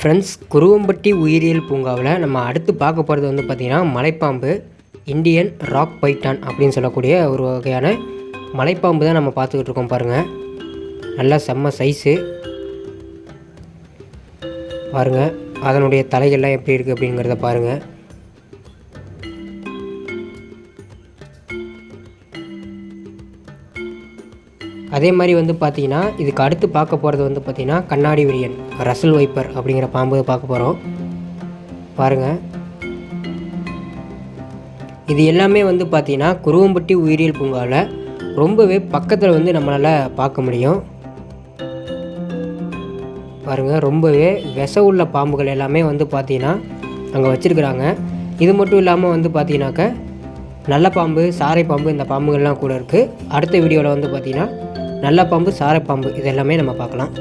Friends, Kuruvampatti உயிரியல் பூங்காவில் நம்ம அடுத்து பார்க்க போகிறது வந்து பார்த்திங்கன்னா மலைப்பாம்பு, இந்தியன் ராக் பைட்டான் அப்படின்னு சொல்லக்கூடிய ஒரு வகையான மலைப்பாம்பு தான் நம்ம பார்த்துக்கிட்டு இருக்கோம். பாருங்கள், நல்லா செம்ம சைஸு பாருங்கள். அதனுடைய தலைகள்லாம் எப்படி இருக்குது அப்படிங்கிறத பாருங்கள். அதே மாதிரி வந்து பார்த்திங்கன்னா இதுக்கு அடுத்து பார்க்க போகிறது வந்து பார்த்திங்கன்னா கண்ணாடி விரியன் ரசல் வைப்பர் அப்படிங்கிற பாம்பு பார்க்க போகிறோம். பாருங்கள், இது எல்லாமே வந்து பார்த்திங்கன்னா குருவம்பட்டி உயிரியல் பூங்காவில் ரொம்பவே பக்கத்தில் வந்து நம்மளால் பார்க்க முடியும். பாருங்கள், ரொம்பவே விஷ உள்ள பாம்புகள் எல்லாமே வந்து பார்த்திங்கன்னா அங்கே வச்சுருக்குறாங்க. இது மட்டும் இல்லாமல் வந்து பார்த்திங்கனாக்கா நல்ல பாம்பு, சாரை பாம்பு, இந்த பாம்புகள்லாம் கூட இருக்குது. அடுத்த வீடியோவில் வந்து பார்த்திங்கன்னா நல்ல பாம்பு, சாரை பாம்பு இது எல்லாமே நம்ம பார்க்கலாம்.